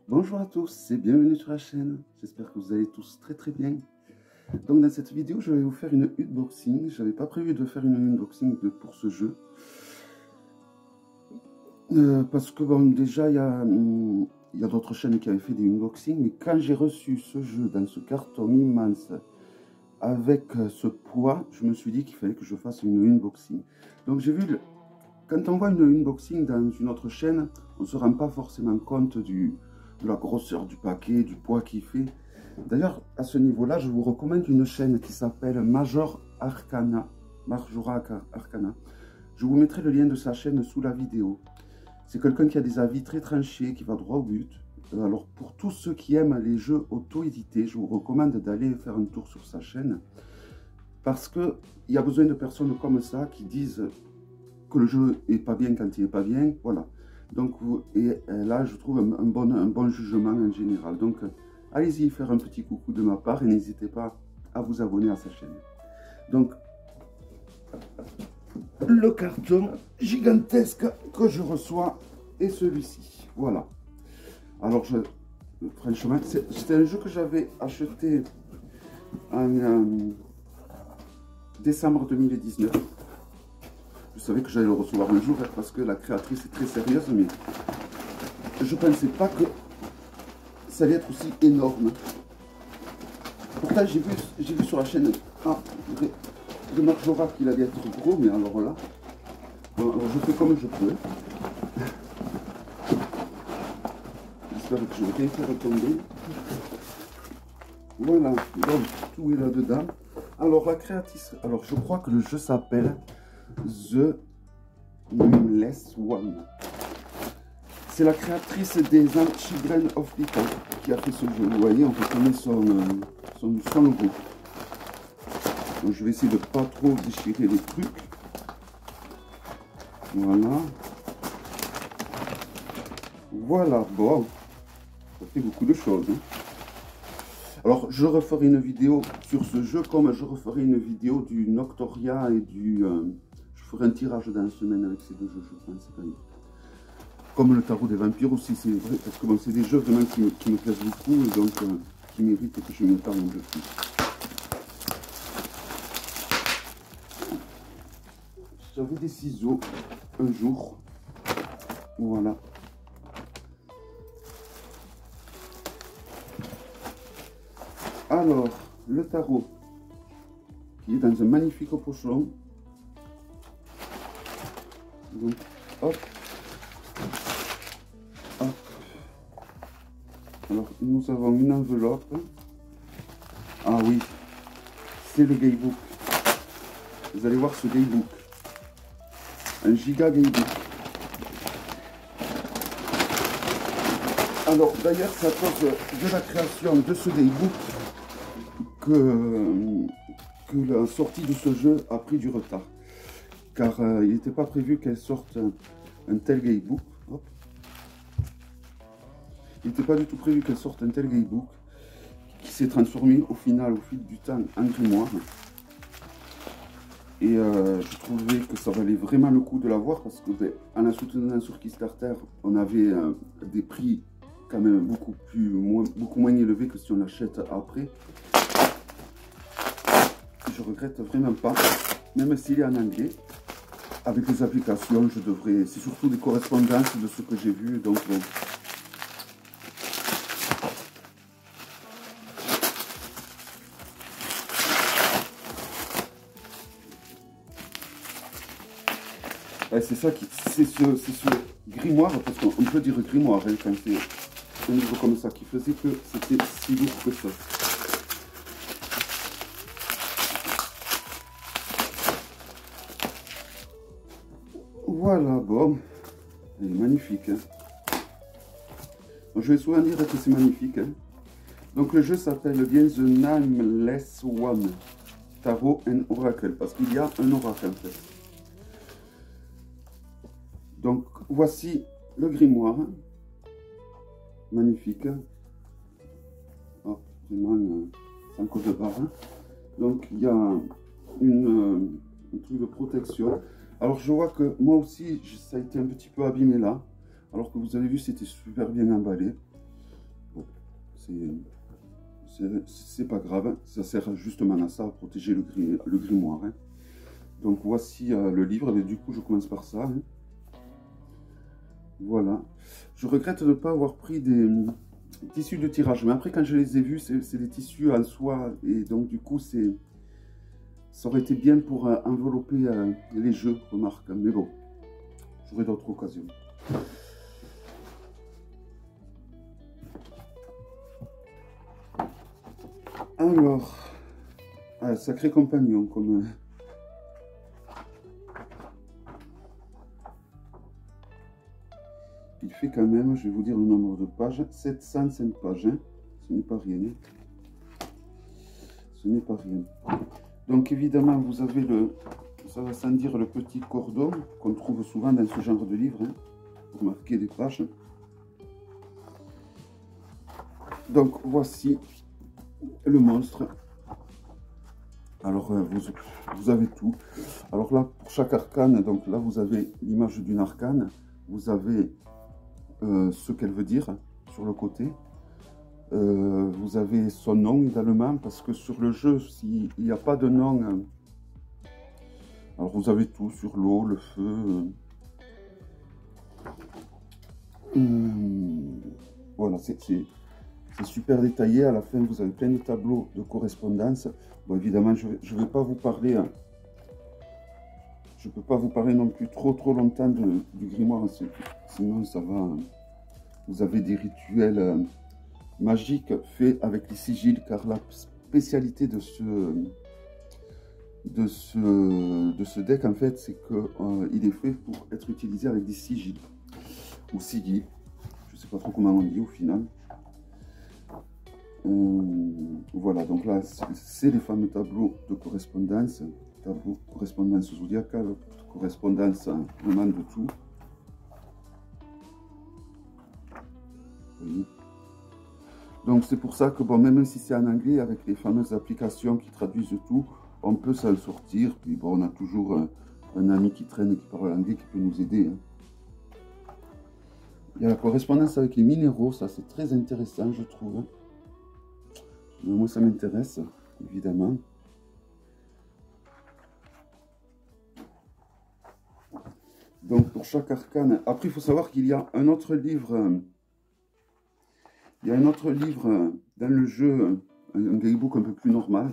Bonjour à tous et bienvenue sur la chaîne. J'espère que vous allez tous très bien. Donc dans cette vidéo, je vais vous faire une unboxing. Je n'avais pas prévu de faire une unboxing pour ce jeu. Parce que bon, déjà, il y a d'autres chaînes qui avaient fait des unboxings. Mais quand j'ai reçu ce jeu dans ce carton immense, avec ce poids, je me suis dit qu'il fallait que je fasse une unboxing. Donc j'ai vu, quand on voit une unboxing dans une autre chaîne, on ne se rend pas forcément compte de la grosseur du paquet, du poids qu'il fait. D'ailleurs, à ce niveau-là, je vous recommande une chaîne qui s'appelle Major Arcana. Je vous mettrai le lien de sa chaîne sous la vidéo. C'est quelqu'un qui a des avis très tranchés, qui va droit au but. Alors, pour tous ceux qui aiment les jeux auto-édités, je vous recommande d'aller faire un tour sur sa chaîne. Parce qu'il y a besoin de personnes comme ça qui disent que le jeu est pas bien quand il est pas bien. Voilà. Donc, et là, je trouve un bon jugement en général. Donc, allez-y faire un petit coucou de ma part et n'hésitez pas à vous abonner à sa chaîne. Donc, le carton gigantesque que je reçois est celui-ci. Voilà. Alors, franchement, c'était un jeu que j'avais acheté en décembre 2019. Je savais que j'allais le recevoir un jour parce que la créatrice est très sérieuse, mais je ne pensais pas que ça allait être aussi énorme. Pourtant, j'ai vu sur la chaîne de Marjora qu'il allait être gros, mais alors là, bon, alors je fais comme je peux. J'espère que je vais bien faire tomber. Voilà, donc tout est là-dedans. Alors la créatrice, alors je crois que le jeu s'appelle The Nameless One. C'est la créatrice des Children of People qui a fait ce jeu. Vous voyez, on reconnaît son logo. Donc, je vais essayer de ne pas trop déchirer les trucs. Voilà. Voilà, bon. Ça fait beaucoup de choses. Hein. Alors, je referai une vidéo sur ce jeu comme je referai une vidéo du Noctoria et du... je ferai un tirage dans la semaine avec ces deux jeux, je pense. Comme le tarot des vampires aussi, c'est vrai, parce que bon, c'est des jeux vraiment qui me plaisent beaucoup et donc qui méritent que je me parle un peu plus. J'avais des ciseaux un jour, voilà. Alors, le tarot, qui est dans un magnifique pochon. Donc, hop. Hop. Alors, nous avons une enveloppe. Ah oui, c'est le Gaybook. Vous allez voir ce Gaybook. Un giga Gaybook. Alors, d'ailleurs, c'est à cause de la création de ce Gaybook que la sortie de ce jeu a pris du retard. Car il n'était pas prévu qu'elle sorte un tel Gaybook. Hop. Il n'était pas du tout prévu qu'elle sorte un tel Gaybook qui s'est transformé au final, au fil du temps, en grimoire. Et je trouvais que ça valait vraiment le coup de l'avoir parce que en la soutenant sur Kickstarter, on avait des prix quand même beaucoup moins élevés que si on l'achète après. Je regrette vraiment pas, même s'il est en anglais. Avec les applications, je devrais... C'est surtout des correspondances de ce que j'ai vu, donc bon. C'est ça qui... C'est ce grimoire, parce qu'on peut dire grimoire, hein, quand c'est un livre comme ça, qui faisait que c'était si lourd que ça. Voilà, bon, elle est magnifique. Hein. Bon, je vais souvent dire que c'est magnifique. Hein. Donc le jeu s'appelle bien The Nameless One, Tarot and Oracle, parce qu'il y a un oracle en fait. Donc voici le grimoire, magnifique. Oh, vraiment sans cause de barre. Hein. Donc il y a un truc de protection. Alors je vois que moi aussi ça a été un petit peu abîmé là, alors que vous avez vu c'était super bien emballé. c'est pas grave, hein. Ça sert justement à ça, à protéger le grimoire, hein. Donc voici le livre, et du coup je commence par ça, hein. Voilà. Je regrette de ne pas avoir pris des tissus de tirage, mais après quand je les ai vus, c'est des tissus en soie, et donc du coup ça aurait été bien pour envelopper les jeux, remarque, mais bon, j'aurai d'autres occasions. Alors, sacré compagnon, comme... il fait quand même, je vais vous dire le nombre de pages, 705 pages, hein. Ce n'est pas rien. Ce n'est pas rien. Donc évidemment, vous avez ça va sans dire, le petit cordon qu'on trouve souvent dans ce genre de livre, hein, pour marquer des pages. Donc voici le monstre. Alors vous avez tout. Alors là, pour chaque arcane, donc là vous avez l'image d'une arcane, vous avez ce qu'elle veut dire sur le côté. Vous avez son nom également, parce que sur le jeu, s'il n'y a pas de nom, alors vous avez tout sur l'eau, le feu. Voilà, c'est super détaillé. À la fin, vous avez plein de tableaux de correspondance. Bon, évidemment, je ne vais pas vous parler, hein. Je ne peux pas vous parler non plus trop longtemps du grimoire, sinon ça va. Vous avez des rituels magiques faits avec les sigils, car la spécialité de ce deck, en fait, c'est qu'il est fait pour être utilisé avec des sigils, ou sigils, je ne sais pas trop comment on dit au final. Voilà, donc là, c'est les fameux tableaux de correspondance, tableau correspondance zodiacale, correspondance vraiment de tout. Oui. Donc c'est pour ça que, bon, même si c'est en anglais, avec les fameuses applications qui traduisent tout, on peut s'en sortir. Puis bon, on a toujours un ami qui traîne et qui parle anglais qui peut nous aider, hein. Il y a la correspondance avec les minéraux, ça c'est très intéressant, je trouve. Moi ça m'intéresse, évidemment. Donc pour chaque arcane, après il faut savoir qu'il y a un autre livre, dans le jeu, un guidebook un peu plus normal.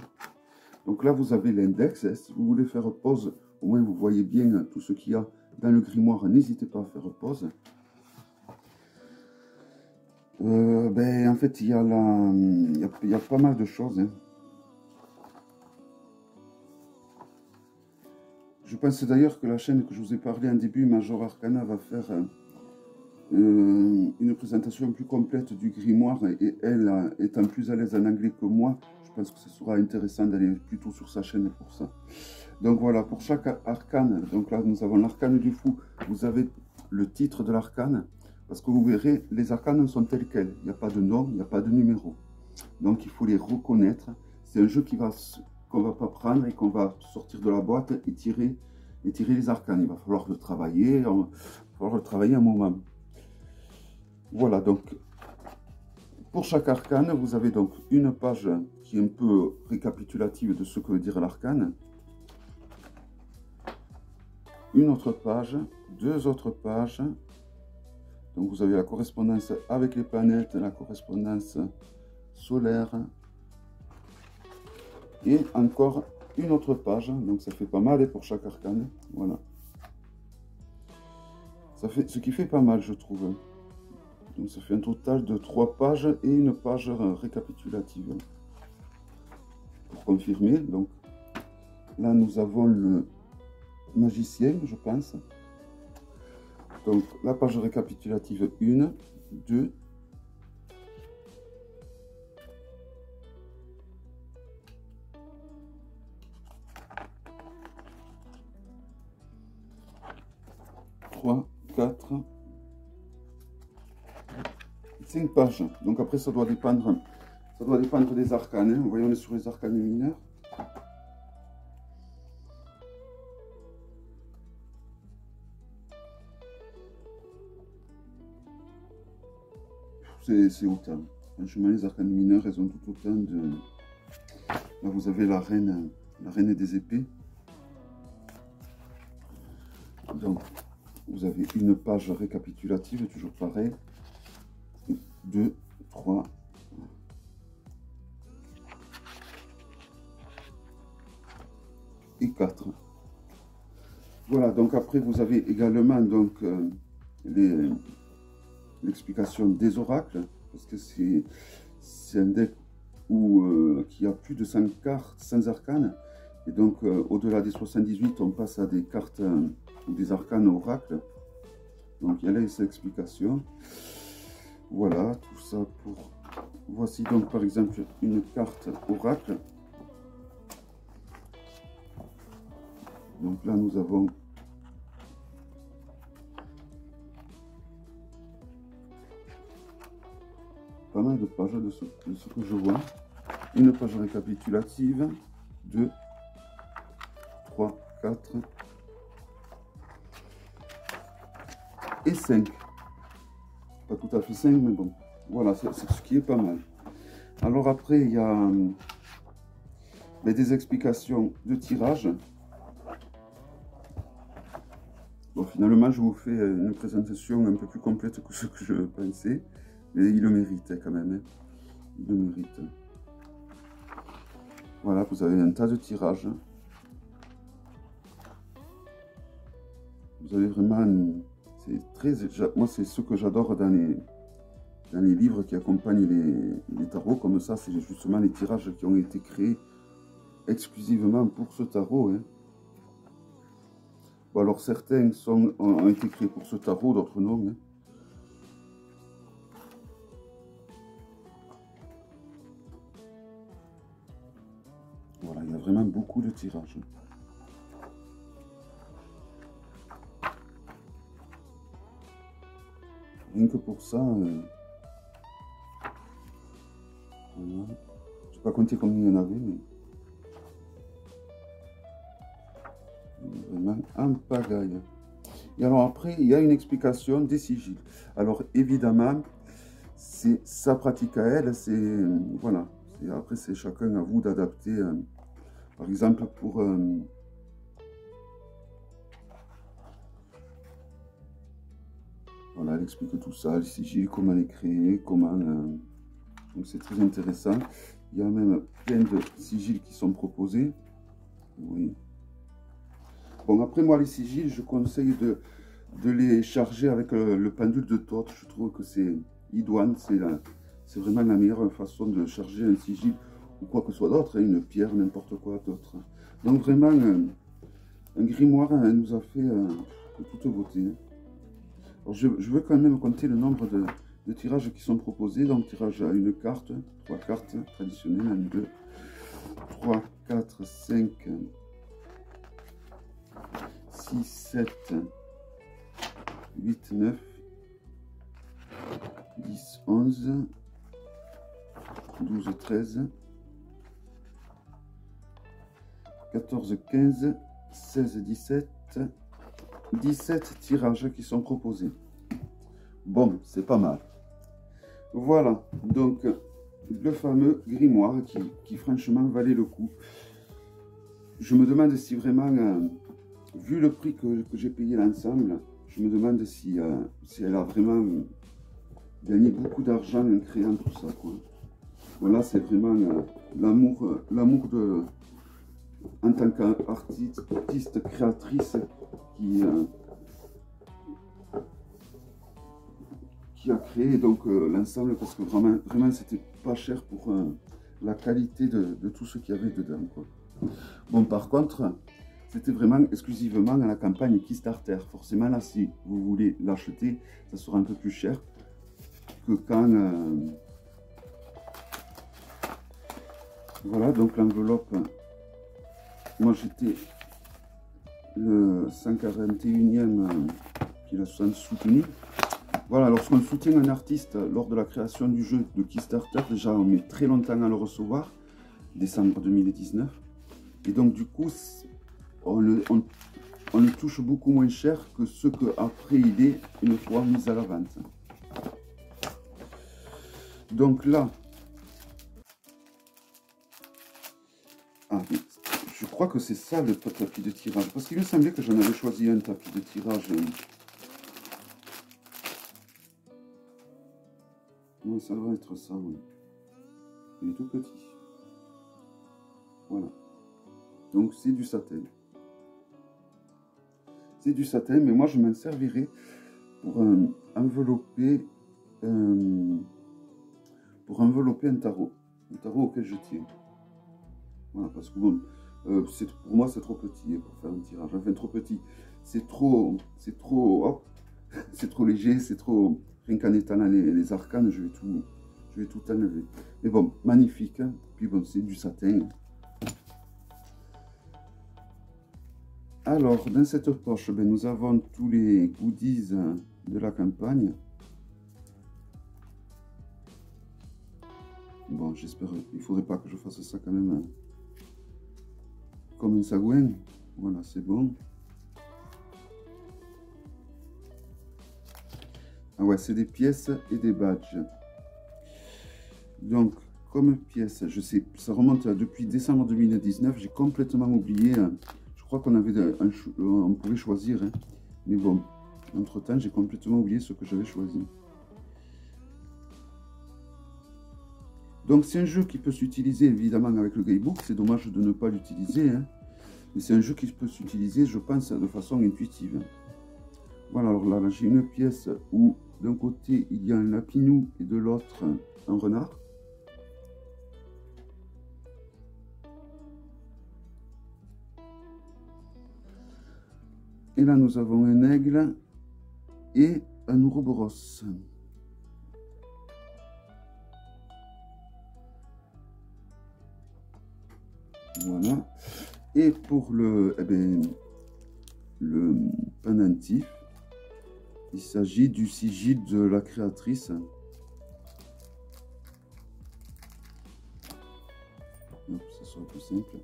Donc là vous avez l'index, hein. Si vous voulez faire pause, au moins vous voyez bien tout ce qu'il y a dans le grimoire, n'hésitez pas à faire pause. Ben, en fait, il y a pas mal de choses, hein. Je pense d'ailleurs que la chaîne que je vous ai parlé en début, Major Arcana, va faire une présentation plus complète du grimoire, et elle, étant plus à l'aise en anglais que moi, je pense que ce sera intéressant d'aller plutôt sur sa chaîne pour ça. Donc voilà, pour chaque arcane, donc là nous avons l'arcane du fou, vous avez le titre de l'arcane. Parce que vous verrez, les arcanes sont telles quelles. Il n'y a pas de nom, il n'y a pas de numéro. Donc il faut les reconnaître. C'est un jeu qu'on ne va pas prendre et qu'on va sortir de la boîte et tirer les arcanes. Il va falloir le travailler, un moment. Voilà, donc pour chaque arcane, vous avez donc une page qui est un peu récapitulative de ce que veut dire l'arcane. Une autre page, deux autres pages. Donc vous avez la correspondance avec les planètes, la correspondance solaire. Et encore une autre page. Donc ça fait pas mal pour chaque arcane. Voilà. Ça fait, ce qui fait pas mal, je trouve. Donc ça fait un total de 3 pages et une page récapitulative. Pour confirmer, donc là nous avons le magicien, je pense. Donc la page récapitulative 1, 2, trois, 4, 5 pages. Donc après ça doit dépendre des arcanes, hein. Vous voyez, on est sur les arcanes mineurs. C'est autant. Franchement, les arcanes mineurs, elles ont tout autant de... Là, vous avez la reine des épées. Donc, vous avez une page récapitulative, toujours pareil. 2, 3. Et 4. Voilà, donc après, vous avez également donc l'explication des oracles, parce que c'est un deck qui a plus de 100 cartes, 100 arcanes, et donc au-delà des 78, on passe à des cartes ou des arcanes oracles. Donc il y a les explications. Voilà, tout ça pour... Voici donc par exemple une carte oracle. Donc là nous avons pas mal de pages de ce que je vois. Une page récapitulative, 2, 3, 4 et 5. Pas tout à fait 5, mais bon, voilà, c'est ce qui est pas mal. Alors après, il y a des explications de tirage. Bon, finalement, je vous fais une présentation un peu plus complète que ce que je pensais. Mais il le mérite quand même. Hein. Il le mérite. Voilà, vous avez un tas de tirages. Vous avez vraiment... Moi, c'est ce que j'adore dans les livres qui accompagnent les tarots. Comme ça, c'est justement les tirages qui ont été créés exclusivement pour ce tarot. Hein. Bon, alors, certains ont été créés pour ce tarot, d'autres non. Hein. Voilà, il y a vraiment beaucoup de tirages. Rien que pour ça, voilà. Je n'ai pas compté combien il y en avait, mais vraiment en pagaille. Et alors après, il y a une explication des sigils. Alors évidemment, c'est sa pratique à elle, c'est voilà. Après, c'est chacun à vous d'adapter. Par exemple, pour voilà, elle explique tout ça, les sigils, comment les créer, comment... donc c'est très intéressant. Il y a même plein de sigils qui sont proposés. Oui. Bon, après moi, les sigils, je conseille de les charger avec le pendule de Thoth. Je trouve que c'est idoine, c'est vraiment la meilleure façon de charger un sigil ou quoi que ce soit d'autre, hein, une pierre, n'importe quoi d'autre. Donc vraiment, un grimoire nous a fait de toute beauté. Alors, je veux quand même compter le nombre de tirages qui sont proposés. Donc tirage à une carte, 3 cartes traditionnelles, 1, 2, 3, 4, 5, 6, 7, 8, 9, 10, 11, 12, 13, 14, 15, 16, 17, 17 tirages qui sont proposés. Bon, c'est pas mal. Voilà, donc le fameux grimoire qui franchement valait le coup. Je me demande si vraiment, vu le prix que j'ai payé l'ensemble, je me demande si elle a vraiment gagné beaucoup d'argent en créant tout ça, quoi. Voilà, c'est vraiment l'amour de... en tant qu'artiste, créatrice qui a créé donc l'ensemble, parce que vraiment c'était pas cher pour la qualité de tout ce qu'il y avait dedans, quoi. Bon, par contre, c'était vraiment exclusivement à la campagne Kickstarter. Forcément, là, si vous voulez l'acheter, ça sera un peu plus cher que quand... Voilà, donc l'enveloppe, moi j'étais le 141e qui l'a soutenu. Voilà, lorsqu'on soutient un artiste lors de la création du jeu de Kickstarter, déjà on met très longtemps à le recevoir, décembre 2019. Et donc du coup, on le touche beaucoup moins cher que ce qu'après il est une fois mis à la vente. Donc là, ah, je crois que c'est ça le tapis de tirage. Parce qu'il me semblait que j'en avais choisi un tapis de tirage. Oui, ça doit être ça, oui. Il est tout petit. Voilà. Donc c'est du satin. C'est du satin, mais moi je m'en servirai pour envelopper un tarot. Un tarot auquel je tiens. Voilà, parce que bon, pour moi c'est trop petit pour faire un tirage. Enfin trop petit. C'est trop hop, c'est trop léger, c'est trop. Rien qu'en étalant les arcanes, je vais tout enlever. Mais bon, magnifique. Hein. Puis bon, c'est du satin. Alors, dans cette poche, ben, nous avons tous les goodies de la campagne. Bon, j'espère, il ne faudrait pas que je fasse ça quand même hein, comme un sagouin. Voilà, c'est bon. Ah ouais, c'est des pièces et des badges. Donc, comme pièces, je sais, ça remonte depuis décembre 2019, j'ai complètement oublié. Je crois qu'on avait on pouvait choisir, hein, mais bon, entre-temps, j'ai complètement oublié ce que j'avais choisi. Donc, c'est un jeu qui peut s'utiliser évidemment avec le Gamebook. C'est dommage de ne pas l'utiliser, hein, mais c'est un jeu qui peut s'utiliser, je pense, de façon intuitive. Voilà, alors là j'ai une pièce où d'un côté il y a un lapinou et de l'autre un renard. Et là nous avons un aigle et un ouroboros. Voilà. Et pour le pendentif, il s'agit du sigil de la créatrice. Hop, ça sera plus simple.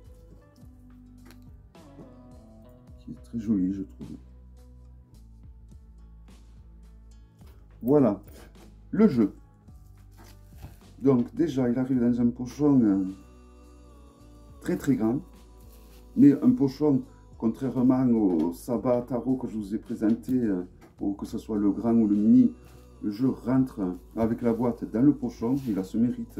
Qui est très joli, je trouve. Voilà, le jeu. Donc déjà, il arrive dans un pochon très très grand. Mais un pochon, contrairement au sabbat tarot que je vous ai présenté, ou que ce soit le grand ou le mini, le jeu rentre avec la boîte dans le pochon, il a ce mérite.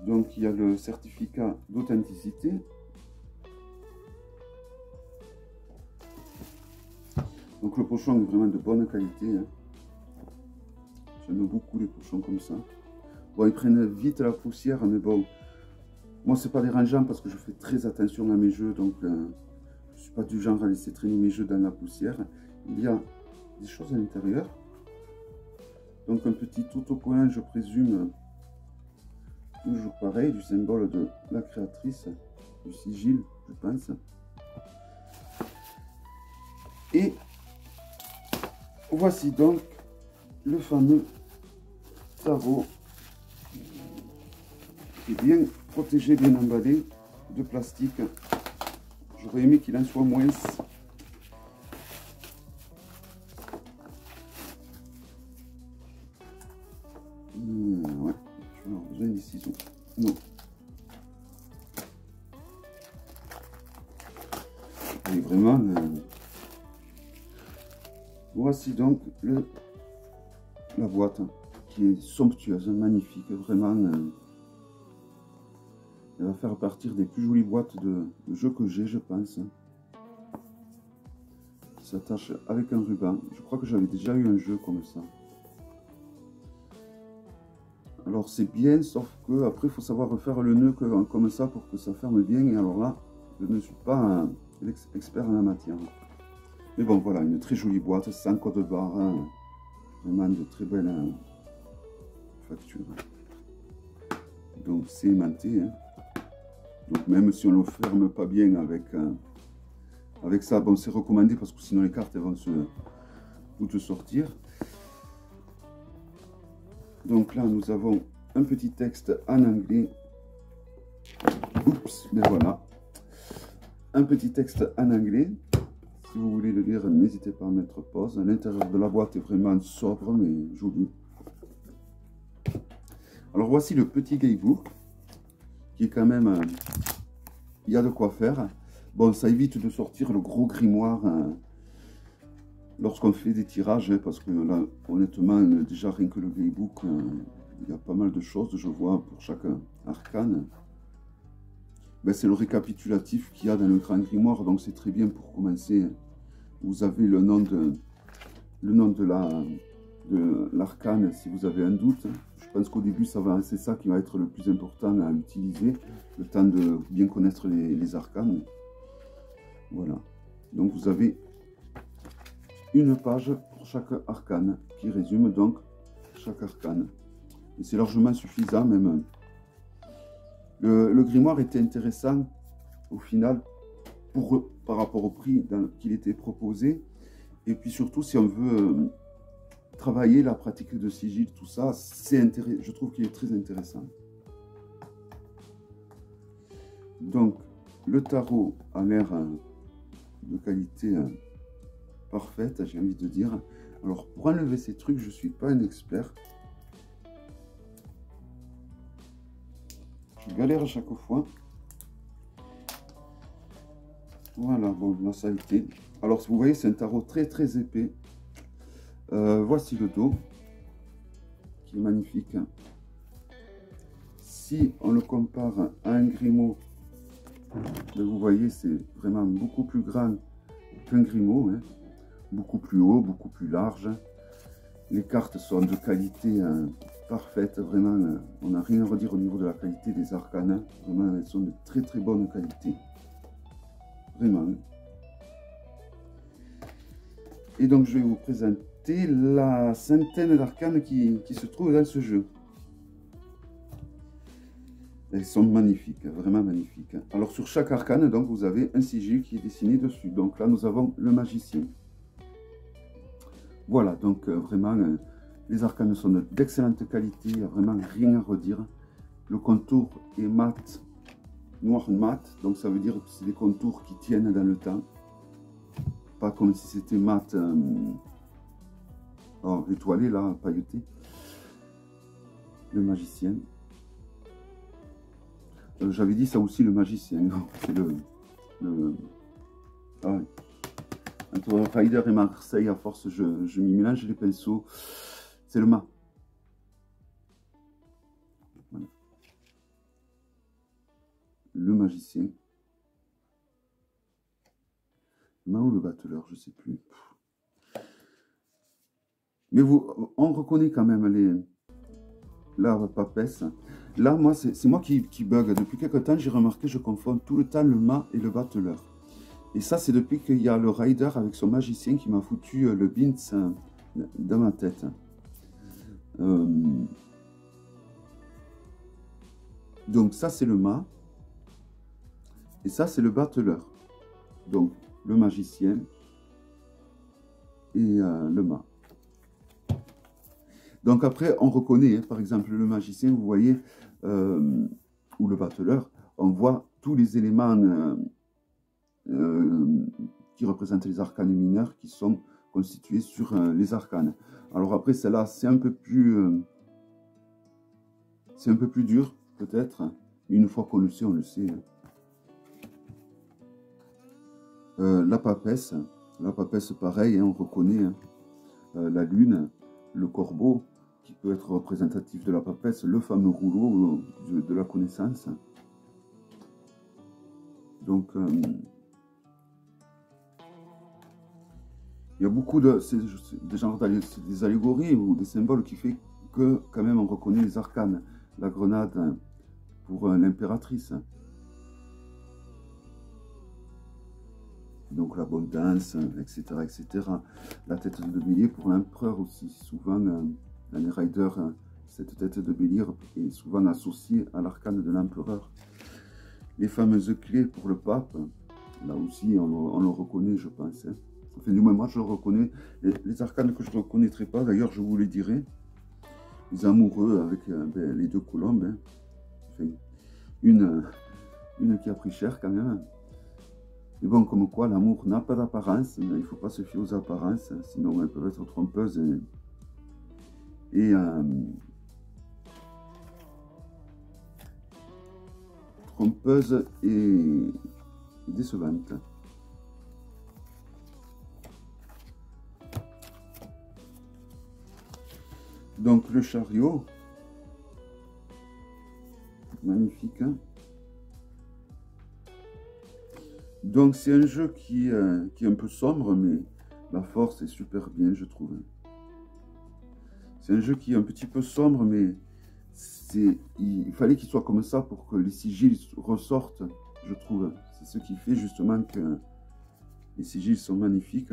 Donc il y a le certificat d'authenticité. Donc le pochon est vraiment de bonne qualité. Hein. J'aime beaucoup les pochons comme ça. Bon, ils prennent vite la poussière, mais bon, moi c'est pas dérangeant parce que je fais très attention à mes jeux, donc je suis pas du genre à laisser traîner mes jeux dans la poussière. Il y a des choses à l'intérieur. Donc un petit autocollant, je présume, toujours pareil, du symbole de la créatrice, du sigil, je pense. Et voici donc le fameux tarot qui est bien protégé, bien emballé de plastique. J'aurais aimé qu'il en soit moins. Ouais, je vais avoir besoin des ciseaux. Non. Et vraiment, voici donc la boîte qui est somptueuse, magnifique, vraiment. Elle va faire partir des plus jolies boîtes de jeux que j'ai, je pense. Qui s'attache avec un ruban. Je crois que j'avais déjà eu un jeu comme ça. Alors c'est bien, sauf que après il faut savoir refaire le nœud comme ça pour que ça ferme bien. Et alors là, je ne suis pas expert en la matière. Mais bon, voilà, une très jolie boîte, sans code barre. Hein, vraiment de très belles factures. Donc c'est aimanté. Hein. Donc même si on ne le ferme pas bien avec ça, bon c'est recommandé parce que sinon les cartes elles vont toutes sortir. Donc là nous avons un petit texte en anglais. Oups, mais voilà. Un petit texte en anglais. Si vous voulez le lire, n'hésitez pas à mettre pause. L'intérieur de la boîte est vraiment sobre mais joli. Alors voici le petit guidebook qui est quand même... il y a de quoi faire. Bon, ça évite de sortir le gros grimoire lorsqu'on fait des tirages, parce que là, honnêtement, déjà rien que le guidebook, il y a pas mal de choses, je vois, pour chaque arcane. Ben, c'est le récapitulatif qu'il y a dans le grand grimoire, donc c'est très bien pour commencer. Vous avez le nom de l'arcane si vous avez un doute. Je pense qu'au début, c'est ça qui va être le plus important à utiliser, le temps de bien connaître les arcanes. Voilà. Donc vous avez une page pour chaque arcane qui résume donc chaque arcane. Et c'est largement suffisant même. Le grimoire était intéressant au final par rapport au prix qu'il était proposé. Et puis surtout, si on veut travailler la pratique de sigil, tout ça, je trouve qu'il est très intéressant. Donc, le tarot a l'air de qualité parfaite, j'ai envie de dire. Alors, pour enlever ces trucs, je ne suis pas un expert. Je galère à chaque fois. Voilà, bon, là ça a été. Alors, vous voyez, c'est un tarot très très épais. Voici le dos, qui est magnifique. Si on le compare à un Grimaud, vous voyez, c'est vraiment beaucoup plus grand qu'un Grimaud, hein. Beaucoup plus haut, beaucoup plus large. Les cartes sont de qualité parfaite, vraiment, on n'a rien à redire au niveau de la qualité des arcanes. Vraiment, elles sont de très très bonne qualité. Vraiment. Et donc, je vais vous présenter la centaine d'arcanes qui se trouvent dans ce jeu. Elles sont magnifiques, vraiment magnifiques. Alors, sur chaque arcane, donc, vous avez un sigil qui est dessiné dessus. Donc là, nous avons le magicien. Voilà, donc vraiment, les arcanes sont d'excellente qualité, il n'y a vraiment rien à redire. Le contour est mat, noir mat, donc ça veut dire que c'est des contours qui tiennent dans le temps. Pas comme si c'était mat étoilé, là, pailleté. Le magicien. J'avais dit ça aussi, le magicien. C'est ah, entre Rider et Marseille, à force, je m'y mélange les pinceaux. C'est le mât. Voilà. Le magicien. Le mât ou le battleur, je ne sais plus. Mais on reconnaît quand même la papesse. Là, moi, c'est moi qui bug. Depuis quelques temps, j'ai remarqué, je confonds tout le temps le mât et le battleur. Et ça, c'est depuis qu'il y a le Rider avec son magicien qui m'a foutu le Bintz dans ma tête. Donc ça, c'est le mât. Et ça, c'est le battleur. Donc, le magicien et le mât. Donc après, on reconnaît, hein, par exemple, le magicien, vous voyez, ou le battleur, on voit tous les éléments qui représentent les arcanes mineurs qui sont constitués sur les arcanes. Alors après, celle-là, c'est un peu plus dur, peut-être. Une fois qu'on le sait, on le sait. La papesse, pareil, hein, on reconnaît hein, la lune, le corbeau, qui peut être représentatif de la papesse, le fameux rouleau de la connaissance. Donc, il y a beaucoup de genres des allégories ou des symboles qui fait que, quand même, on reconnaît les arcanes. La grenade pour l'impératrice. Donc l'abondance, etc., etc. La tête de bélier pour l'empereur aussi. Souvent, dans les riders, cette tête de bélier est souvent associée à l'arcane de l'empereur. Les fameuses clés pour le pape, là aussi, on le reconnaît, je pense. Hein. Enfin, du moins, moi, je le reconnais. Les arcanes que je ne reconnaîtrais pas, d'ailleurs, je vous les dirai. Les amoureux avec les deux colombes. Hein. Enfin, une qui a pris cher quand même. Mais bon, comme quoi, l'amour n'a pas d'apparence, il ne faut pas se fier aux apparences, sinon elles peuvent être trompeuses et décevantes. Donc le chariot, magnifique. Hein. Donc c'est un jeu qui est un peu sombre, mais la force est super bien, je trouve. C'est un jeu qui est un petit peu sombre, mais il fallait qu'il soit comme ça pour que les sigils ressortent, je trouve. C'est ce qui fait justement que les sigils sont magnifiques.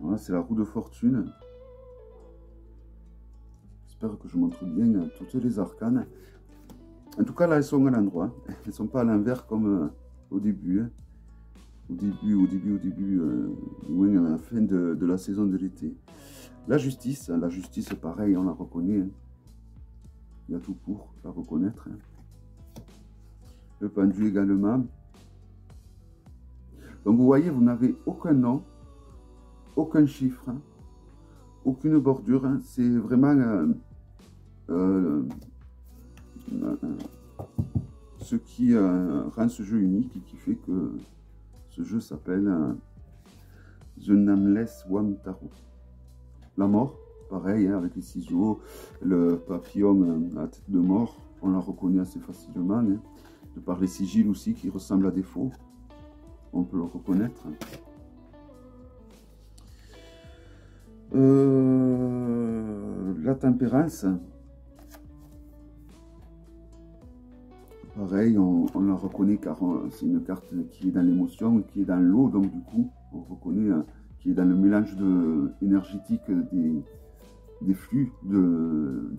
Voilà, c'est la roue de fortune. J'espère que je montre bien toutes les arcanes. En tout cas, là, elles sont à l'endroit. Elles ne sont pas à l'envers comme au début. Hein. Au début, loin à la fin de la saison de l'été. La justice, pareil, on la reconnaît. Hein. Il y a tout pour la reconnaître. Hein. Le pendu également. Donc vous voyez, vous n'avez aucun nom, aucun chiffre, hein, aucune bordure. Hein. C'est vraiment ce qui rend ce jeu unique et qui fait que ce jeu s'appelle The Nameless Wamtaro. La mort, pareil, hein, avec les ciseaux, le papillon à tête de mort, on la reconnaît assez facilement, hein, de par les sigils aussi qui ressemblent à des faux, on peut le reconnaître. La tempérance, pareil, on la reconnaît car c'est une carte qui est dans l'émotion, qui est dans l'eau, donc du coup, on reconnaît qui est dans le mélange énergétique des flux, le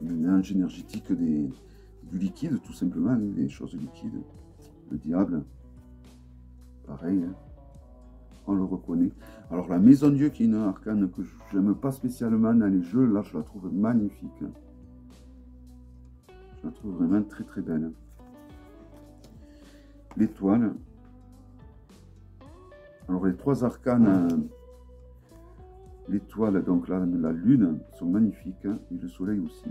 mélange énergétique du liquide, tout simplement, des choses liquides. Le diable, pareil, hein, on le reconnaît. Alors la maison Dieu, qui est une arcane que je n'aime pas spécialement dans les jeux, là je la trouve magnifique. Je la trouve vraiment très très belle. L'étoile. Alors les trois arcanes, l'étoile, donc là, la lune, sont magnifiques, hein, et le soleil aussi.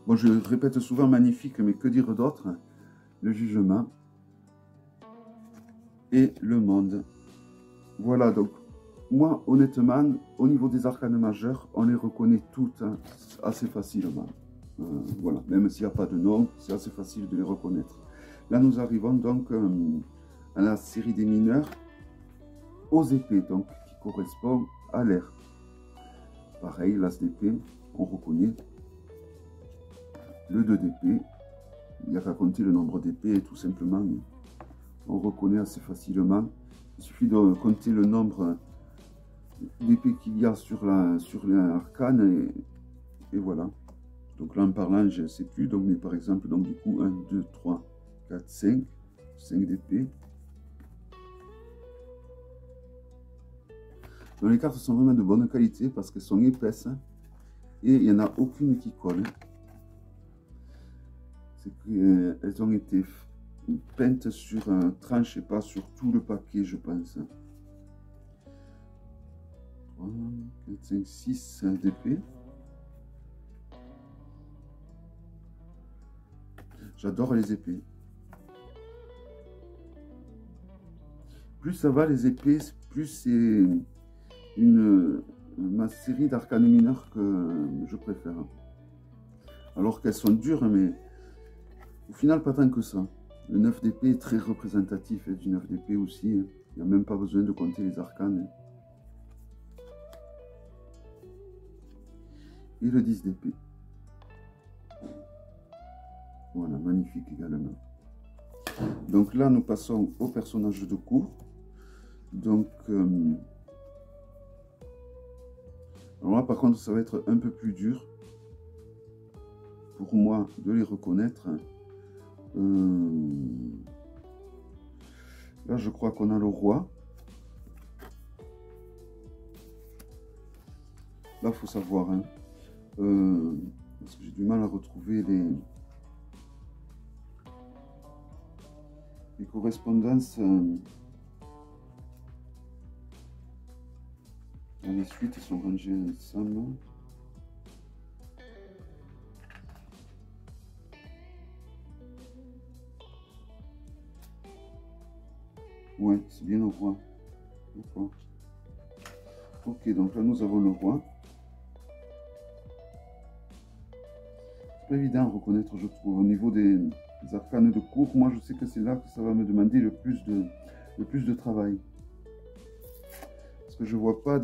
Bon, je répète souvent magnifique, mais que dire d'autre? Le jugement et le monde. Voilà, donc, moi, honnêtement, au niveau des arcanes majeurs, on les reconnaît toutes hein, assez facilement. Voilà, même s'il n'y a pas de nom, c'est assez facile de les reconnaître. Là, nous arrivons donc à la série des mineurs, aux épées, donc, qui correspond à l'air. Pareil, l'as d'épée, on reconnaît. Le 2 d'épée, il n'y a qu'à compter le nombre d'épées, tout simplement. On reconnaît assez facilement. Il suffit de compter le nombre d'épées qu'il y a sur l'arcane et voilà. Donc là, en parlant, je ne sais plus. Donc, mais par exemple, donc, du coup, 1, 2, 3, 4, 5. 5 d'épée. Donc, les cartes sont vraiment de bonne qualité parce qu'elles sont épaisses. Hein, et il n'y en a aucune qui colle. C'est qu'elles ont été peintes sur un tranche et pas sur tout le paquet, je pense. 3, 4, 5, 6 d'épée. J'adore les épées. Plus ça va les épées, plus c'est ma série d'arcanes mineurs que je préfère. Alors qu'elles sont dures, mais au final pas tant que ça. Le 9 d'épée est très représentatif du 9 d'épée aussi. Il n'y a même pas besoin de compter les arcanes. Et le 10 d'épée. Voilà, magnifique également. Donc là, nous passons au personnage de cours. Donc, alors là, par contre, ça va être un peu plus dur pour moi de les reconnaître. Là, je crois qu'on a le roi. Là, il faut savoir, hein, parce que j'ai du mal à retrouver les correspondances. Les suites, ils sont rangées ensemble. Ouais, c'est bien le roi. D'accord. Ok, donc là, nous avons le roi. C'est pas évident à reconnaître, je trouve. Au niveau des arcanes de cour, moi, je sais que c'est là que ça va me demander le plus de travail. Parce que je vois pas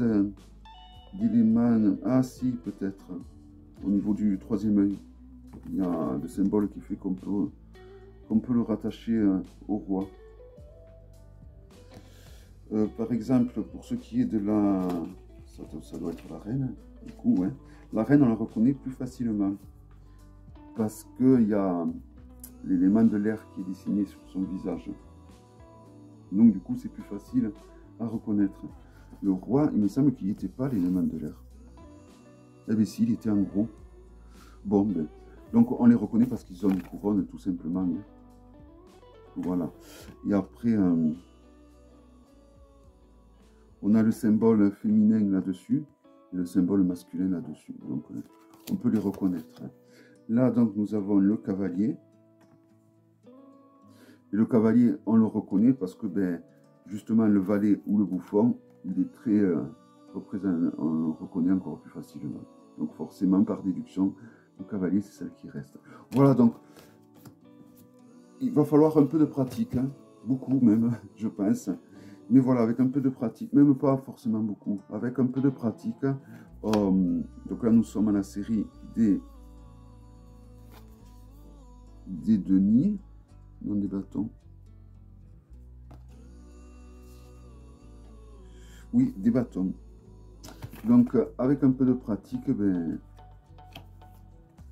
d'éléments. Ah, si, peut-être. Au niveau du troisième œil, il y a le symbole qui fait qu'on peut le rattacher au roi. Par exemple, pour ce qui est de la... Ça doit être la reine, du coup, ouais. La reine, on la reconnaît plus facilement. Parce qu'il y a l'élément de l'air qui est dessiné sur son visage. Donc, du coup, c'est plus facile à reconnaître. Le roi, il me semble qu'il n'y était pas l'élément de l'air. Eh bien, si, il était en gros. Bon, ben, donc on les reconnaît parce qu'ils ont une couronne, tout simplement. Hein. Voilà. Et après... on a le symbole féminin là-dessus et le symbole masculin là-dessus. Donc, on peut les reconnaître. Là, donc, nous avons le cavalier. Et le cavalier, on le reconnaît parce que, ben, justement, le valet ou le bouffon, il est très représenté, on le reconnaît encore plus facilement. Donc, forcément, par déduction, le cavalier, c'est celle qui reste. Voilà, donc, il va falloir un peu de pratique, hein, beaucoup même, je pense. Mais voilà, avec un peu de pratique, même pas forcément beaucoup, avec un peu de pratique, donc là nous sommes à la série des deniers, non des bâtons. Oui, des bâtons. Donc avec un peu de pratique, ben,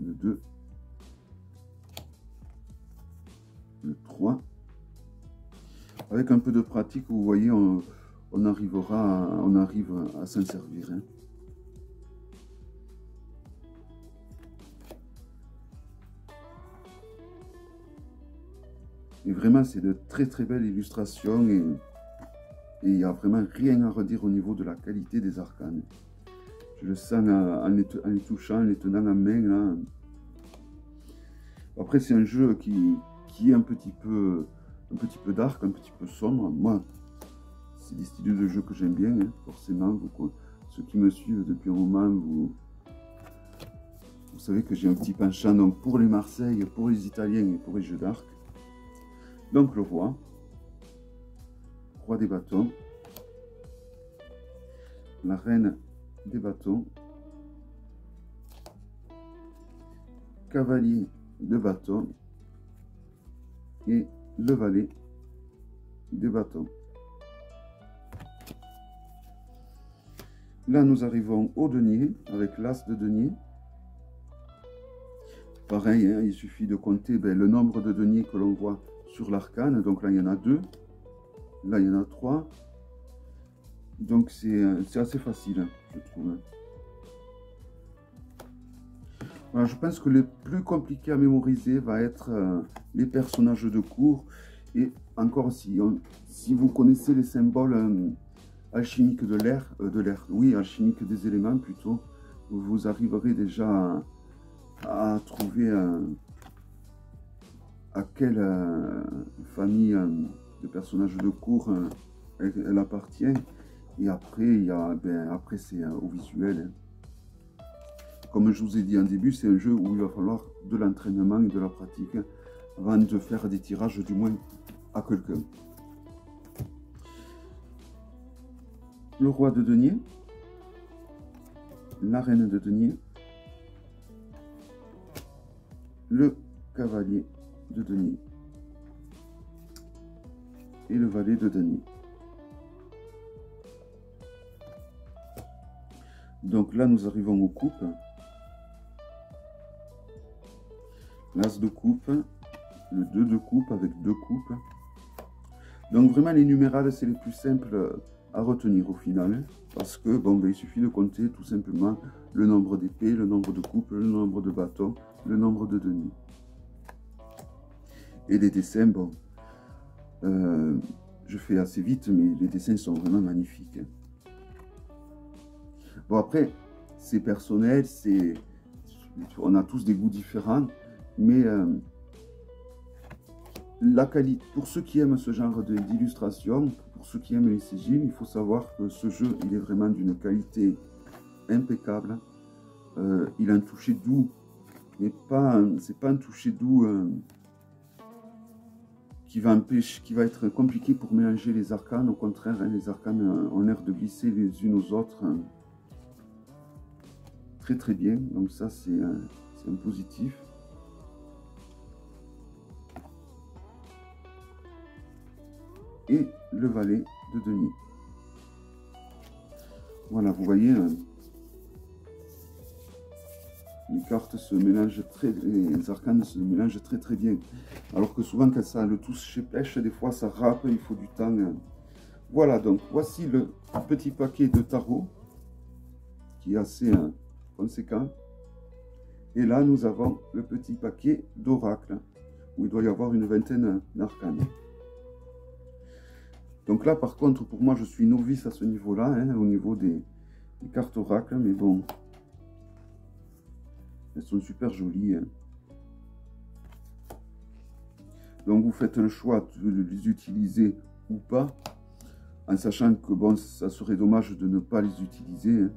le 2, le 3. Avec un peu de pratique, vous voyez, on arrive à s'en servir. Hein. Et vraiment, c'est de très très belles illustrations et il n'y a vraiment rien à redire au niveau de la qualité des arcanes. Je le sens en les touchant, en les tenant en main. Là. Après, c'est un jeu qui est un petit peu dark, un petit peu sombre. Moi, c'est des styles de jeu que j'aime bien, hein, forcément. Ceux qui me suivent depuis un moment, vous savez que j'ai un petit penchant donc, pour les Marseille, pour les Italiens et pour les jeux d'arc. Donc le roi des bâtons, la reine des bâtons, cavalier de bâton et le valet des bâtons. Là, nous arrivons au denier avec l'as de denier. Pareil, hein, il suffit de compter le nombre de deniers que l'on voit sur l'arcane. Donc là, il y en a 2. Là, il y en a 3. Donc, c'est assez facile, je trouve. Voilà, je pense que le plus compliqué à mémoriser va être les personnages de cour. Et encore, si vous connaissez les symboles alchimiques de l'air, oui, alchimiques des éléments plutôt, vous arriverez déjà à trouver à quelle famille de personnages de cour elle appartient. Et après, après c'est au visuel. Hein. Comme je vous ai dit en début, c'est un jeu où il va falloir de l'entraînement et de la pratique avant de faire des tirages du moins à quelqu'un. Le roi de denier, la reine de denier, le cavalier de denier et le valet de denier. Donc là, nous arrivons aux coupes. L'as de coupe, le 2 de coupe avec 2 coupes. Donc vraiment, les numérales, c'est les plus simples à retenir au final, hein, parce que bon, ben, il suffit de compter tout simplement le nombre d'épées, le nombre de coupes, le nombre de bâtons, le nombre de deniers. Et les dessins, bon, je fais assez vite, mais les dessins sont vraiment magnifiques. Hein. Bon, après, c'est personnel, on a tous des goûts différents, mais la qualité, pour ceux qui aiment ce genre d'illustration, pour ceux qui aiment les sigils, il faut savoir que ce jeu, il est vraiment d'une qualité impeccable. Il a un toucher doux, mais c'est pas un toucher doux qui va être compliqué pour mélanger les arcanes. Au contraire, hein, les arcanes ont l'air de glisser les unes aux autres très très bien. Donc ça, c'est un positif. Et le valet de denier. Voilà, vous voyez, les cartes se mélangent les arcanes se mélangent très très bien. Alors que souvent quand ça le touche chez pêche, des fois ça râpe, il faut du temps. Voilà, donc voici le petit paquet de tarot qui est assez conséquent. Et là nous avons le petit paquet d'oracle où il doit y avoir une vingtaine d'arcanes. Donc là par contre pour moi je suis novice à ce niveau-là, hein, au niveau des cartes oracle, mais bon. Elles sont super jolies. Hein. Donc vous faites le choix de les utiliser ou pas, en sachant que bon, ça serait dommage de ne pas les utiliser. Hein.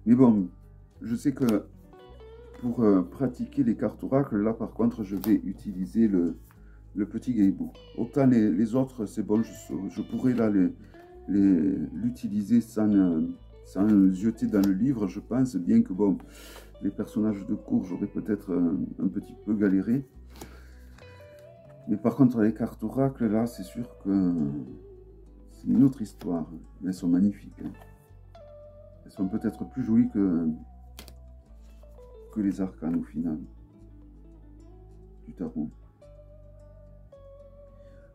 Mais bon, je sais que pour pratiquer les cartes oracles, là par contre, je vais utiliser le petit Guidebook. Autant les autres, c'est bon, je pourrais là l'utiliser sans jeter dans le livre, je pense, bien que bon, les personnages de cours, j'aurais peut-être un petit peu galéré. Mais par contre, les cartes oracles, là, c'est sûr que c'est une autre histoire. Elles sont magnifiques. Hein. Elles sont peut-être plus jolies que les arcanes au final du tarot.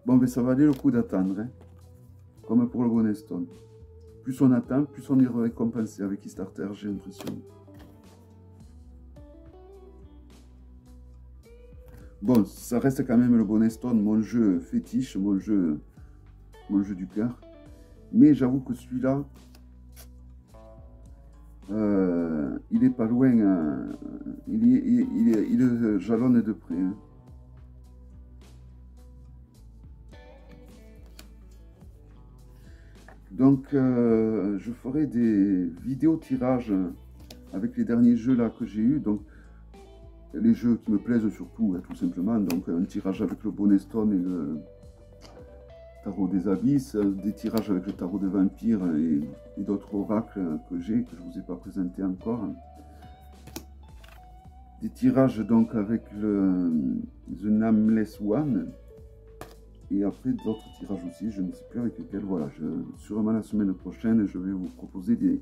Bon, mais ça valait le coup d'attendre, hein, comme pour le Bonnet Stone. Plus on attend, plus on est récompensé avec Kickstarter, j'ai l'impression. Bon, ça reste quand même le Bonnet Stone, mon jeu fétiche, mon jeu du cœur. Mais j'avoue que celui-là, il est pas loin, il jalonne de près. Hein. Donc, je ferai des vidéos tirages avec les derniers jeux là que j'ai eu. Donc, les jeux qui me plaisent surtout, hein, tout simplement. Donc, un tirage avec le Bonnet Stone et le tarot des abysses, des tirages avec le tarot des vampires et d'autres oracles que j'ai, que je ne vous ai pas présenté encore. Des tirages donc avec le The Nameless One. Et après d'autres tirages aussi, je ne sais plus avec lesquels. Voilà, sûrement la semaine prochaine, je vais vous proposer des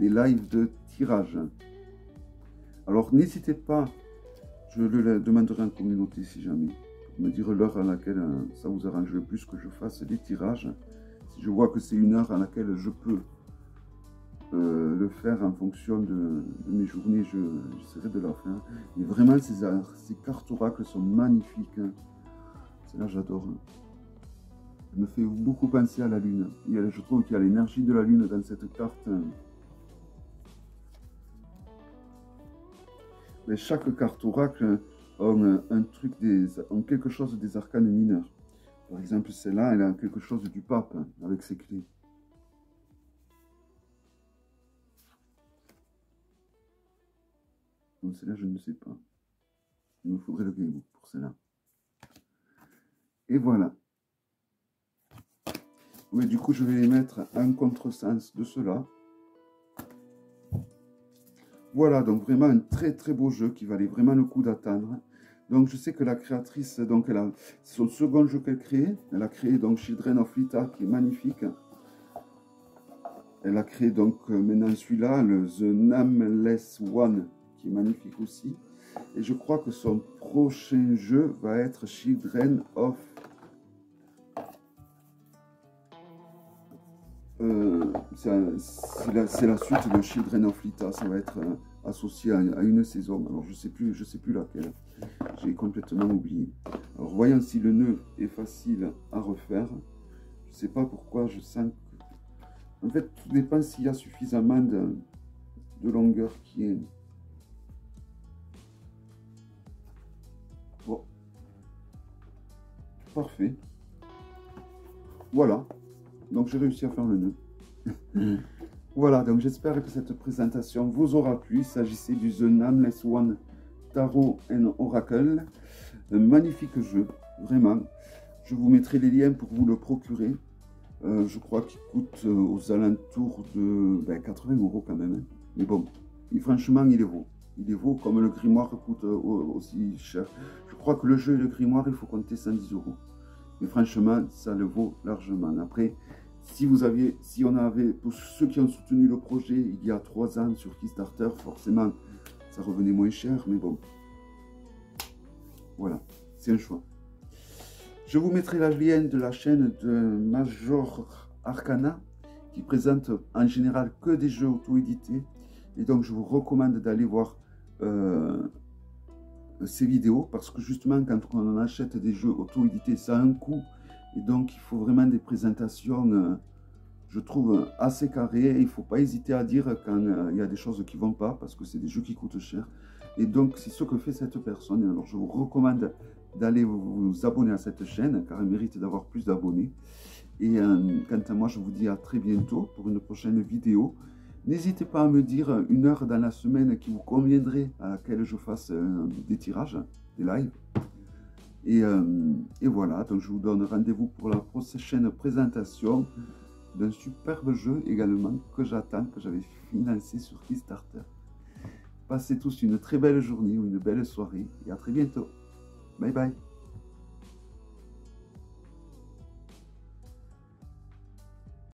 lives de tirage. Alors n'hésitez pas, je le demanderai en communauté si jamais, pour me dire l'heure à laquelle ça vous arrange le plus que je fasse des tirages. Si je vois que c'est une heure à laquelle je peux le faire en fonction de mes journées, j'essaierai de la faire. Mais vraiment, ces cartes oracles sont magnifiques. Hein. Là, j'adore. Elle me fait beaucoup penser à la Lune. Je trouve qu'il y a l'énergie de la Lune dans cette carte. Mais chaque carte oracle a un truc a quelque chose des arcanes mineurs. Par exemple, celle-là, elle a quelque chose du pape avec ses clés. Donc celle-là, je ne sais pas. Il me faudrait le Guidebook pour celle-là. Et voilà. Oui, du coup, je vais les mettre en contresens de cela. Voilà, donc vraiment un très très beau jeu qui valait vraiment le coup d'attendre. Donc je sais que la créatrice, donc c'est son second jeu qu'elle crée. Elle a créé donc Children of Lita qui est magnifique. Elle a créé donc maintenant celui-là, le The Nameless One, qui est magnifique aussi. Et je crois que son prochain jeu va être Children of c'est la suite de Children of Lita. Ça va être associé à une saison. Alors je sais plus laquelle. J'ai complètement oublié. Alors voyons si le nœud est facile à refaire. Je sais pas pourquoi je sens que... En fait, tout dépend s'il y a suffisamment de longueur qui est... Bon. Parfait. Voilà. Donc j'ai réussi à faire le nœud. Voilà, donc j'espère que cette présentation vous aura plu. Il s'agissait du The Nameless One Tarot and Oracle. Un magnifique jeu, vraiment. Je vous mettrai les liens pour vous le procurer. Je crois qu'il coûte aux alentours de 80 € quand même. Hein. Mais bon, franchement, il est vaut. Il est vaut, comme le grimoire coûte aussi cher. Je crois que le jeu et le grimoire, il faut compter 110 €. Mais franchement, ça le vaut largement. Après, si on avait, pour ceux qui ont soutenu le projet il y a 3 ans sur Kickstarter, forcément, ça revenait moins cher. Mais bon, voilà, c'est un choix. Je vous mettrai le lien de la chaîne de Major Arcana, qui présente en général que des jeux auto-édités. Et donc, je vous recommande d'aller voir ces vidéos, parce que justement, quand on achète des jeux auto-édités, ça a un coût. Et donc, il faut vraiment des présentations, je trouve, assez carrées. Il ne faut pas hésiter à dire quand il y a des choses qui ne vont pas, parce que c'est des jeux qui coûtent cher. Et donc, c'est ce que fait cette personne. Alors, je vous recommande d'aller vous abonner à cette chaîne, car elle mérite d'avoir plus d'abonnés. Et quant à moi, je vous dis à très bientôt pour une prochaine vidéo. N'hésitez pas à me dire une heure dans la semaine qui vous conviendrait à laquelle je fasse des tirages, des lives. Et voilà, donc je vous donne rendez-vous pour la prochaine présentation d'un superbe jeu également que j'attends, que j'avais financé sur Kickstarter. Passez tous une très belle journée ou une belle soirée et à très bientôt. Bye bye.